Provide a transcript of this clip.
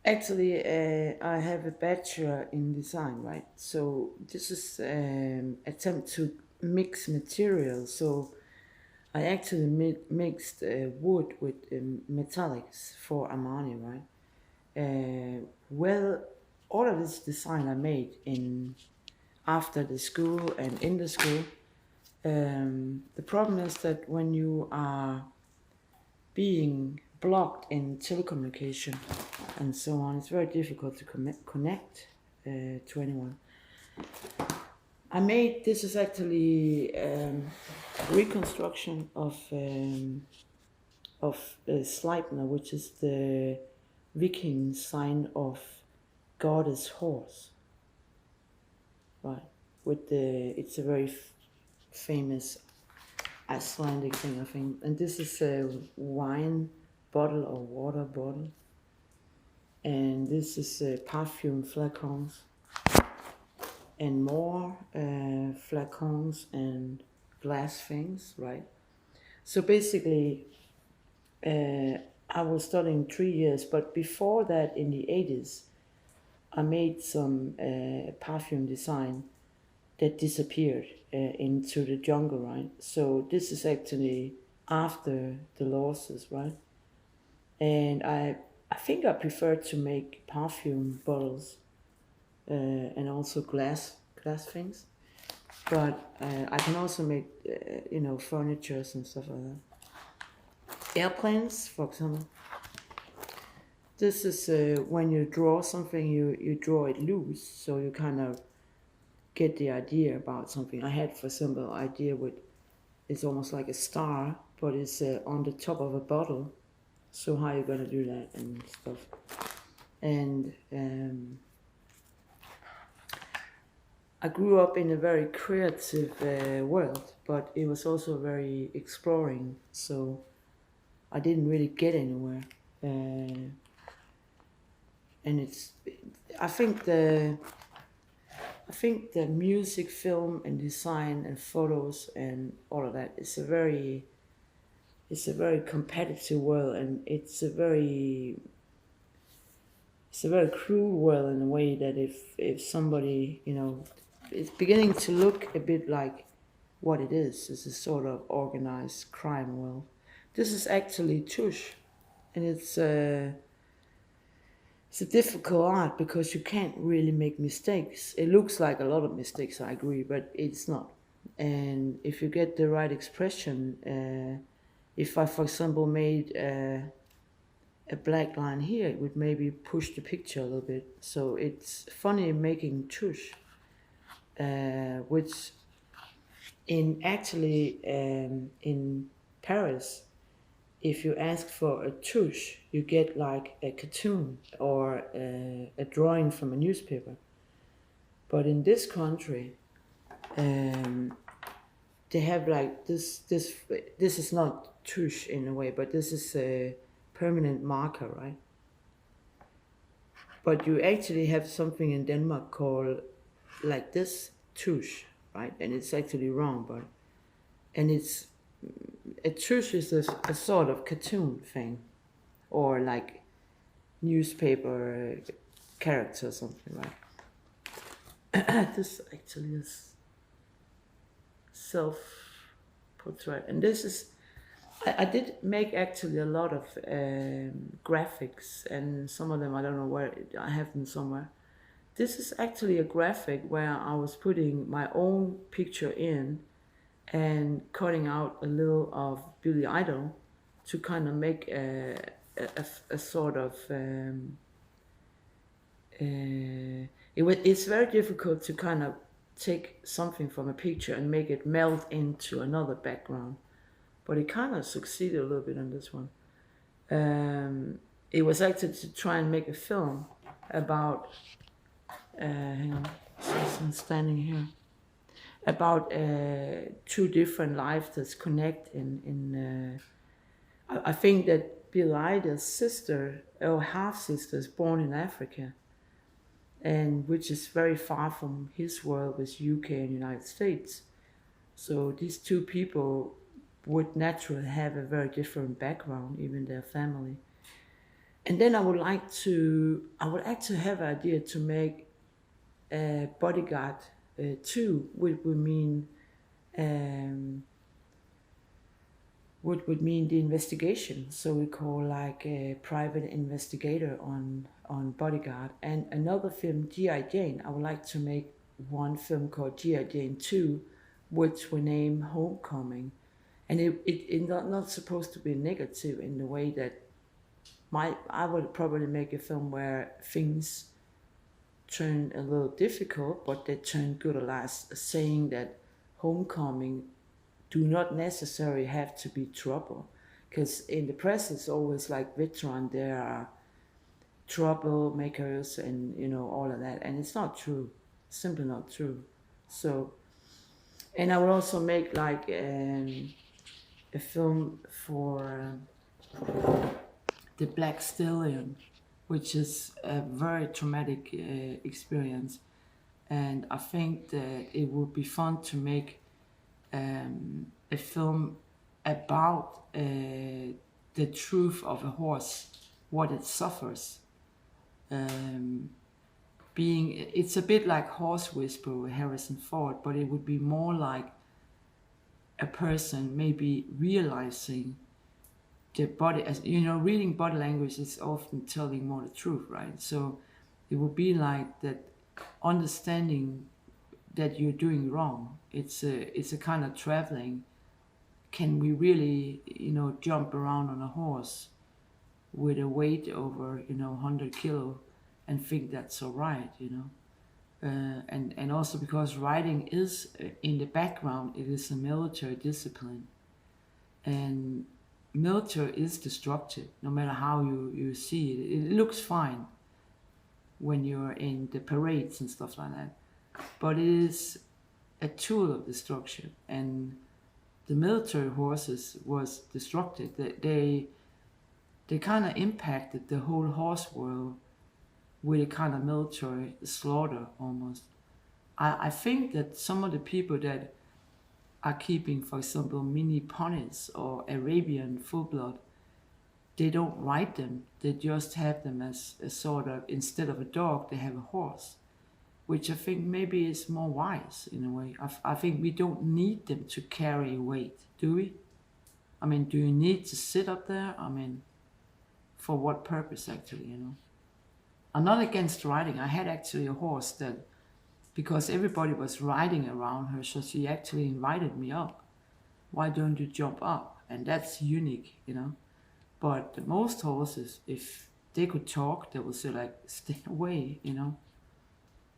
Actually, I have a bachelor in design, right? So this is attempt to mix materials. So I actually mixed wood with metallics for Armani, right? Well, all of this design I made in after the school and in the school. The problem is that when you are being blocked in telecommunication and so on, it's very difficult to connect to anyone. I made this is actually reconstruction of Sleipner, which is the Viking sign of goddess horse, right? With the it's a very famous Icelandic thing, I think. And this is a wine bottle or water bottle, and this is perfume flacons and more flacons and glass things, right? So basically, I was studying 3 years, but before that, in the 80s, I made some perfume design that disappeared into the jungle, right? So this is actually after the losses, right? And I think I prefer to make perfume bottles and also glass things. But I can also make furnitures and stuff like that. Airplanes, for example. This is when you draw something, you draw it loose, so you kind of get the idea about something. I had, for example, idea with it's almost like a star, but it's on the top of a bottle. So how you gonna do that and stuff? And I grew up in a very creative world, but it was also very exploring. So I didn't really get anywhere. And it's, I think the, I think the music, film, and design and photos and all of that it's a very competitive world, and it's a very cruel world in a way that if somebody it's beginning to look a bit like what it is. It's a sort of organized crime world. This is actually tush, and it's a difficult art because you can't really make mistakes. It looks like a lot of mistakes, I agree, but it's not. And if you get the right expression, if I, for example, made a black line here, it would maybe push the picture a little bit. So it's funny making tush, which in Paris, if you ask for a tush, you get like a cartoon or a drawing from a newspaper. But in this country, um, they have like this is not tush in a way, but this is a permanent marker, right? But you actually have something in Denmark called like this tush, right? And it's actually wrong, but and it's a tush is a sort of cartoon thing, or like newspaper character or something, right? This actually is self-portrait, and this is I did make actually a lot of graphics, and some of them I don't know where I have them somewhere. This is actually a graphic where I was putting my own picture in and cutting out a little of Billy Idol to kind of make a sort of it's very difficult to kind of take something from a picture and make it melt into another background, but it kind of succeeded a little bit on this one. It was actually to try and make a film about hang on, so I'm standing here about two different lives that connect I think that Bill Ida's sister or half sister is born in Africa, and which is very far from his world with UK and United States. So these two people would naturally have a very different background, even their family. And then I would actually have an idea to make a Bodyguard 2, which would mean um, what would mean the investigation. So we call like a private investigator on Bodyguard. And another film, G.I. Jane, I would like to make one film called G.I. Jane 2, which we name Homecoming. And it not supposed to be negative in the way that I would probably make a film where things turn a little difficult, but they turn good at last, saying that homecoming do not necessarily have to be trouble. Because in the press, it's always like veteran, there are troublemakers and all of that, and it's not true. Simply not true. So, and I will also make like a film for the Black Stallion, which is a very traumatic experience, and I think that it would be fun to make a film about the truth of a horse, what it suffers. It's a bit like Horse Whisperer with Harrison Ford, but it would be more like a person maybe realizing the body, as reading body language is often telling more the truth, right? So it would be like that, understanding that you're doing wrong. It's a kind of traveling. Can we really jump around on a horse with a weight over 100 kilo and think that's all right, and also because riding is in the background, it is a military discipline, and military is destructive no matter how you see it. It looks fine when you're in the parades and stuff like that, but it is a tool of destruction, and the military horses was destructive. They kind of impacted the whole horse world with a kind of military slaughter almost. I think that some of the people that are keeping, for example, mini ponies or Arabian full blood, they don't ride them. They just have them as a sort of, instead of a dog, they have a horse, which I think maybe is more wise in a way. I think we don't need them to carry weight, do we? I mean, do you need to sit up there? I mean, for what purpose actually, I'm not against riding. I had actually a horse that, because everybody was riding around her, so she actually invited me up. Why don't you jump up? And that's unique, But most horses, if they could talk, they would say like, stay away,